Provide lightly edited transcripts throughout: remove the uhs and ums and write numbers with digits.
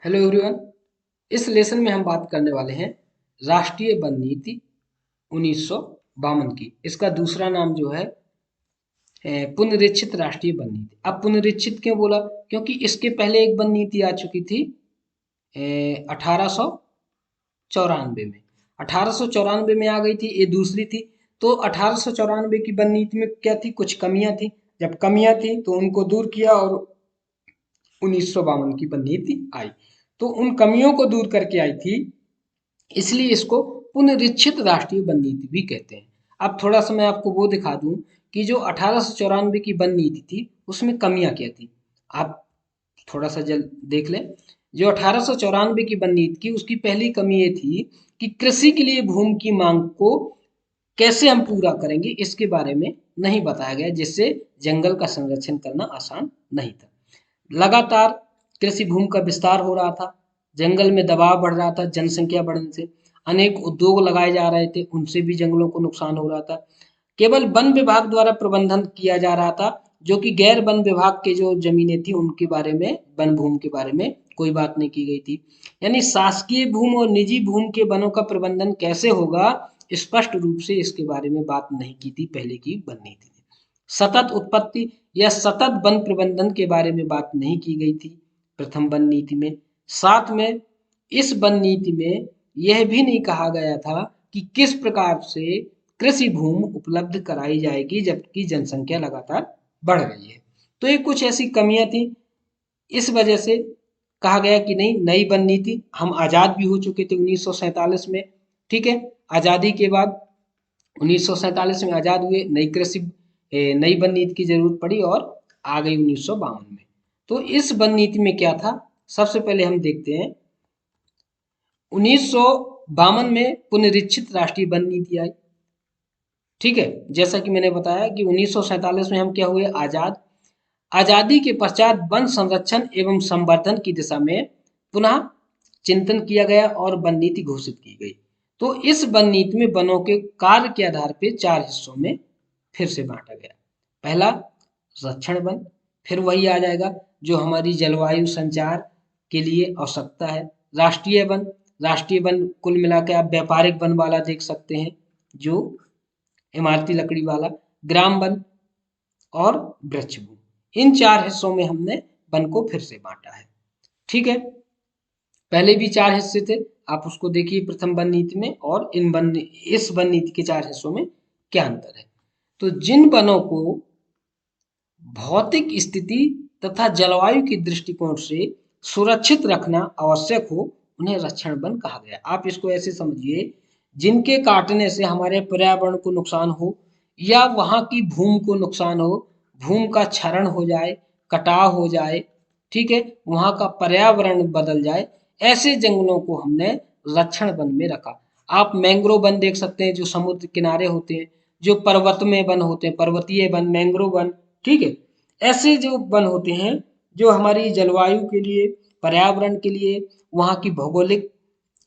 Hello everyone. इस lesson में हम बात करने वाले हैं राष्ट्रीय वन नीति 1952 की। इसका दूसरा नाम जो है पुनरीक्षित राष्ट्रीय वन नीति। अब पुनरीक्षित क्यों बोला? क्योंकि इसके पहले एक वन नीति आ चुकी थी 1894 में। 1894 में आ गई थी, ये दूसरी थी। तो 1894 की वन नीति में क्या थी? कुछ कमियां थी। जब कमियां थी तो उनको दूर किया और 1952 की वन नीति आई। तो उन कमियों को दूर करके आई थी, इसलिए इसको पुनरीक्षित राष्ट्रीय वन नीति भी कहते हैं। अब थोड़ा सा मैं आपको वो दिखा दूं कि जो 1894 की वन नीति थी उसमें कमियां क्या थी। आप थोड़ा सा जल देख लें। जो 1894 की वन नीति की उसकी पहली कमी ये थी कि कृषि के लिए भूमि की मांग को कैसे हम पूरा करेंगे इसके बारे में नहीं बताया गया, जिससे जंगल का संरक्षण करना आसान नहीं था। लगातार कृषि भूमि का विस्तार हो रहा था, जंगल में दबाव बढ़ रहा था जनसंख्या बढ़ने से, अनेक उद्योग लगाए जा रहे थे, उनसे भी जंगलों को नुकसान हो रहा था। केवल वन विभाग द्वारा प्रबंधन किया जा रहा था, जो कि गैर वन विभाग के जो जमीनें थी उनके बारे में, वन भूमि के बारे में कोई बात नहीं की गई थी। यानी शासकीय भूमि और निजी भूमि के वनों का प्रबंधन कैसे होगा, स्पष्ट रूप से इसके बारे में बात नहीं की थी पहले की वन नीति ने। सतत उत्पत्ति या सतत वन प्रबंधन के बारे में बात नहीं की गई थी प्रथम वन नीति में। साथ में इस वन नीति में यह भी नहीं कहा गया था कि किस प्रकार से कृषि भूमि उपलब्ध कराई जाएगी, जबकि जनसंख्या लगातार बढ़ रही है। तो ये कुछ ऐसी कमियां थी, इस वजह से कहा गया कि नहीं, नई वन नीति, हम आज़ाद भी हो चुके थे 1947 में। ठीक है, आज़ादी के बाद 1947 में आज़ाद हुए, नई वन नीति की जरूरत पड़ी और आ गई 1952 में। तो इस वन नीति में क्या था, सबसे पहले हम देखते हैं। 1952 में पुनरीक्षित राष्ट्रीय वन नीति आई। ठीक है, जैसा कि मैंने बताया कि 1947 में हम क्या हुए? आज़ाद। आज़ादी के पश्चात वन संरक्षण एवं संवर्धन की दिशा में पुनः चिंतन किया गया और वन नीति घोषित की गई। तो इस वन नीति में वनों के कार्य के आधार पर 4 हिस्सों में फिर से बांटा गया। पहला रक्षण वन, फिर वही आ जाएगा जो हमारी जलवायु संचार के लिए आवश्यकता है। राष्ट्रीय वन, राष्ट्रीय वन कुल मिला के आप व्यापारिक वन वाला देख सकते हैं, जो इमारती लकड़ी वाला। ग्राम वन और वृक्ष भूमि, इन 4 हिस्सों में हमने वन को फिर से बांटा है। ठीक है, पहले भी 4 हिस्से थे, आप उसको देखिए प्रथम वन नीति में, और इस वन नीति के 4 हिस्सों में क्या अंतर है। तो जिन वनों को भौतिक स्थिति तथा जलवायु के दृष्टिकोण से सुरक्षित रखना आवश्यक हो, उन्हें रक्षण वन कहा गया। आप इसको ऐसे समझिए, जिनके काटने से हमारे पर्यावरण को नुकसान हो या वहाँ की भूमि को नुकसान हो, भूमि का क्षरण हो जाए, कटाव हो जाए, ठीक है, वहाँ का पर्यावरण बदल जाए, ऐसे जंगलों को हमने रक्षण वन में रखा। आप मैंग्रोव वन देख सकते हैं जो समुद्र किनारे होते हैं, जो पर्वत में वन होते हैं, पर्वतीय वन, मैंग्रोव वन। ठीक है, ऐसे जो वन होते हैं जो हमारी जलवायु के लिए, पर्यावरण के लिए, वहाँ की भौगोलिक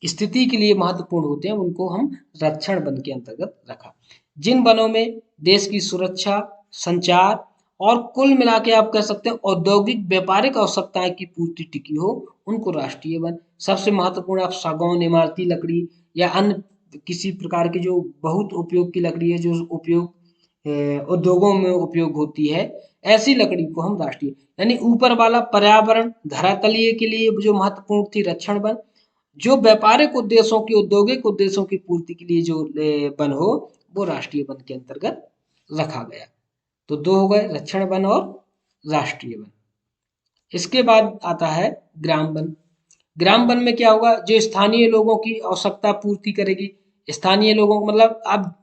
स्थिति के लिए महत्वपूर्ण होते हैं, उनको हम रक्षण वन के अंतर्गत रखा। जिन वनों में देश की सुरक्षा, संचार और कुल मिला के आप कह सकते हैं औद्योगिक व्यापारिक आवश्यकताएं की पूर्ति टिकी हो, उनको राष्ट्रीय वन। सबसे महत्वपूर्ण आप सागौन, इमारती लकड़ी या अन्य किसी प्रकार की जो बहुत उपयोग की लकड़ी है, जो उपयोग उद्योगों में उपयोग होती है, ऐसी लकड़ी को हम राष्ट्रीय, यानी ऊपर वाला पर्यावरण धरातलीय के लिए जो महत्वपूर्ण थी रक्षण वन, जो व्यापारिक उद्देश्यों की, औद्योगिक उद्देश्यों की पूर्ति के लिए जो वन हो, वो राष्ट्रीय वन के अंतर्गत रखा गया। तो 2 हो गए, रक्षण वन और राष्ट्रीय वन। इसके बाद आता है ग्राम वन। ग्राम वन में क्या होगा? जो स्थानीय लोगों की आवश्यकता पूर्ति करेगी। स्थानीय लोगों को मतलब अब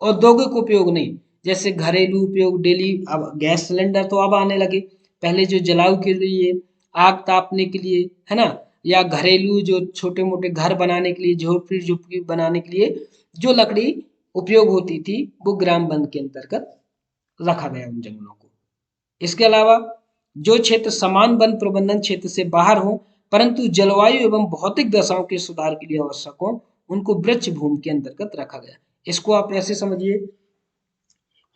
औद्योगिक उपयोग नहीं, जैसे घरेलू उपयोग, डेली, अब गैस सिलेंडर तो अब आने लगे, पहले जो जलाऊ के लिए, आग तापने के लिए, है ना, या घरेलू जो छोटे मोटे घर बनाने के लिए, झोपड़ी झुपड़ी बनाने के लिए जो लकड़ी उपयोग होती थी, वो ग्राम वन के अंतर्गत रखा गया उन जंगलों को। इसके अलावा जो क्षेत्र समान वन प्रबंधन क्षेत्र से बाहर हो परंतु जलवायु एवं भौतिक दशाओं के सुधार के लिए आवश्यक हो, उनको वृक्ष भूमि के अंतर्गत रखा गया। इसको आप ऐसे समझिए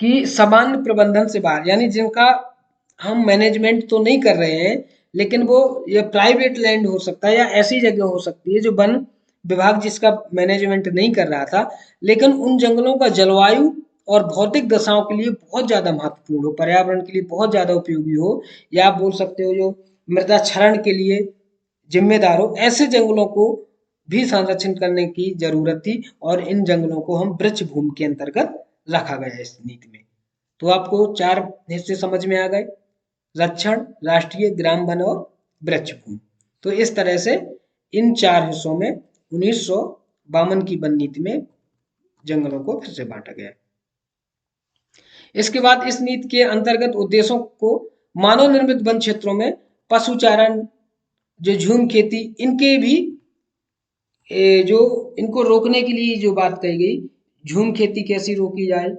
कि सामान्य प्रबंधन से बाहर, यानी जिनका हम मैनेजमेंट तो नहीं कर रहे हैं लेकिन वो ये प्राइवेट लैंड हो सकता है या ऐसी जगह हो सकती है जो वन विभाग जिसका मैनेजमेंट नहीं कर रहा था, लेकिन उन जंगलों का जलवायु और भौतिक दशाओं के लिए बहुत ज्यादा महत्वपूर्ण हो, पर्यावरण के लिए बहुत ज्यादा उपयोगी हो, या आप बोल सकते हो जो मृदा क्षरण के लिए जिम्मेदार हो, ऐसे जंगलों को भी संरक्षण करने की जरूरत थी, और इन जंगलों को हम वृक्ष भूमि के अंतर्गत रखा गया है इस नीति में। तो आपको 4 हिस्से समझ में आ गए, रक्षण, राष्ट्रीय, ग्राम वन और वृक्ष भूमि। तो इस तरह से इन 4 हिस्सों में 1952 की वन नीति में जंगलों को फिर से बांटा गया है। इसके बाद इस नीति के अंतर्गत उद्देश्यों को मानव निर्मित वन क्षेत्रों में पशुचारण, जो झूम खेती, इनके भी जो इनको रोकने के लिए जो बात कही गई, झूम खेती कैसी रोकी जाए,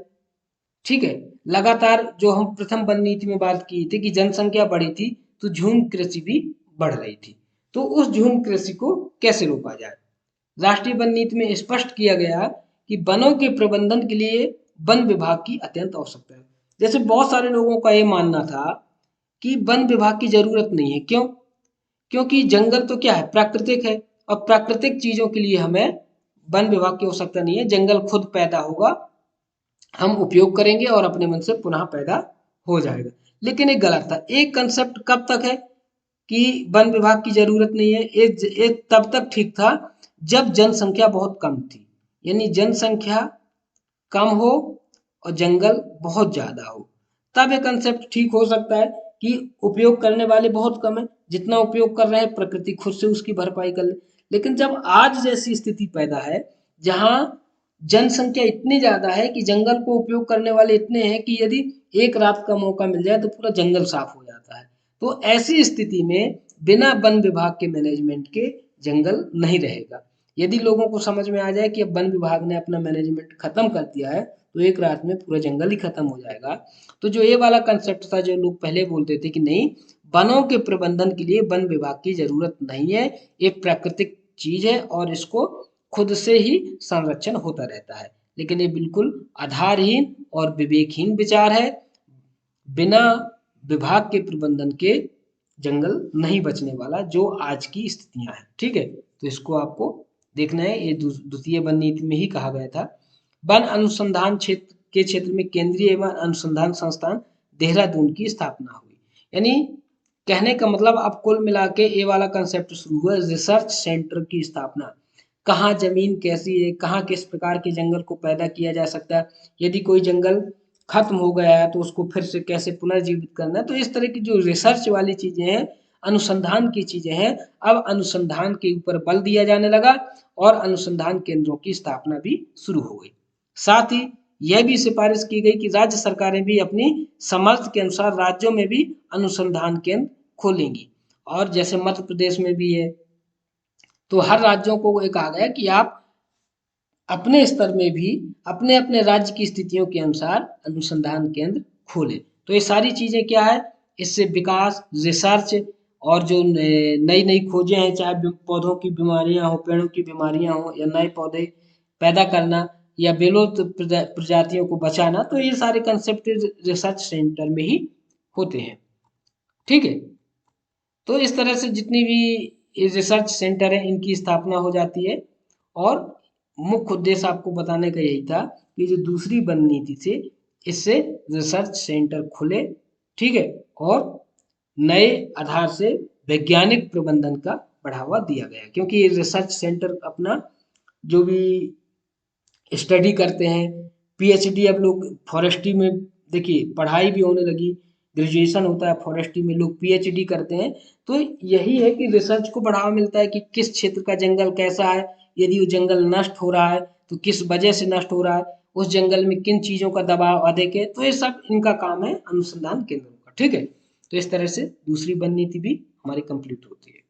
ठीक है। लगातार जो हम प्रथम वन नीति में बात की थी कि जनसंख्या बढ़ी थी तो झूम कृषि भी बढ़ रही थी, तो उस झूम कृषि को कैसे रोका जाए। राष्ट्रीय वन नीति में स्पष्ट किया गया कि वनों के प्रबंधन के लिए वन विभाग की अत्यंत आवश्यकता है। जैसे बहुत सारे लोगों का ये मानना था कि वन विभाग की जरूरत नहीं है, क्यों? क्योंकि जंगल तो क्या है, प्राकृतिक है, और प्राकृतिक चीजों के लिए हमें वन विभाग की आवश्यकता नहीं है, जंगल खुद पैदा होगा, हम उपयोग करेंगे और अपने मन से पुनः पैदा हो जाएगा। लेकिन एक गलत था। एक कंसेप्ट कब तक है कि वन विभाग की जरूरत नहीं है, एक तब तक ठीक था जब जनसंख्या बहुत कम थी, यानी जनसंख्या कम हो और जंगल बहुत ज्यादा हो, तब ये कंसेप्ट ठीक हो सकता है कि उपयोग करने वाले बहुत कम है, जितना उपयोग कर रहे हैं प्रकृति खुद से उसकी भरपाई कर ले। लेकिन जब आज जैसी स्थिति पैदा है जहां जनसंख्या इतनी ज्यादा है कि जंगल को उपयोग करने वाले इतने हैं कि यदि एक रात का मौका मिल जाए तो पूरा जंगल साफ हो जाता है, तो ऐसी स्थिति में बिना वन विभाग के मैनेजमेंट के जंगल नहीं रहेगा। यदि लोगों को समझ में आ जाए कि अब वन विभाग ने अपना मैनेजमेंट खत्म कर दिया है तो एक रात में पूरा जंगल ही खत्म हो जाएगा। तो जो ये वाला कंसेप्ट था, जो लोग पहले बोलते थे कि नहीं, वनों के प्रबंधन के लिए वन विभाग की जरूरत नहीं है, ये प्राकृतिक चीज है और इसको खुद से ही संरक्षण होता रहता है, लेकिन ये बिल्कुल आधारहीन और विवेकहीन विचार है। बिना विभाग के प्रबंधन के जंगल नहीं बचने वाला, जो आज की स्थितियां हैं, ठीक है। तो इसको आपको देखना है, ये द्वितीय वन नीति में ही कहा गया था। वन अनुसंधान क्षेत्र के क्षेत्र में केंद्रीय वन अनुसंधान संस्थान देहरादून की स्थापना हुई, यानी कहने का मतलब अब कुल मिला के ये वाला कंसेप्ट शुरू हुआ, रिसर्च सेंटर की स्थापना। कहाँ जमीन कैसी है, कहाँ किस प्रकार के जंगल को पैदा किया जा सकता है, यदि कोई जंगल खत्म हो गया है तो उसको फिर से कैसे पुनर्जीवित करना है। तो इस तरह की जो रिसर्च वाली चीजें हैं, अनुसंधान की चीजें हैं, अब अनुसंधान के ऊपर बल दिया जाने लगा और अनुसंधान केंद्रों की स्थापना भी शुरू हो गई। साथ ही यह भी सिफारिश की गई कि राज्य सरकारें भी अपनी समर्थ के अनुसार राज्यों में भी अनुसंधान केंद्र खोलेंगी, और जैसे मध्य प्रदेश में भी है, तो हर राज्यों को ये कहा गया कि आप अपने स्तर में भी अपने अपने राज्य की स्थितियों के अनुसार अनुसंधान केंद्र खोले। तो ये सारी चीजें क्या है, इससे विकास, रिसर्च और जो नई नई खोजें हैं, चाहे पौधों की बीमारियां हो, पेड़ों की बीमारियां हो, या नए पौधे पैदा करना या विलुप्त प्रजातियों को बचाना, तो ये सारे कंसेप्ट रिसर्च सेंटर में ही होते हैं, ठीक है। तो इस तरह से जितनी भी रिसर्च सेंटर है इनकी स्थापना हो जाती है, और मुख्य उद्देश्य आपको बताने का यही था कि जो दूसरी वन नीति थी इससे रिसर्च सेंटर खुले, ठीक है, और नए आधार से वैज्ञानिक प्रबंधन का बढ़ावा दिया गया, क्योंकि ये रिसर्च सेंटर अपना जो भी स्टडी करते हैं, पीएचडी, अब लोग फॉरेस्ट्री में देखिए पढ़ाई भी होने लगी, ग्रेजुएशन होता है फॉरेस्ट्री में, लोग पीएचडी करते हैं। तो यही है कि रिसर्च को बढ़ावा मिलता है कि किस क्षेत्र का जंगल कैसा है, यदि वो जंगल नष्ट हो रहा है तो किस वजह से नष्ट हो रहा है, उस जंगल में किन चीजों का दबाव अधिक है, तो ये सब इनका काम है अनुसंधान केंद्रों का, ठीक है। तो इस तरह से दूसरी वन नीति भी हमारी कंप्लीट होती है।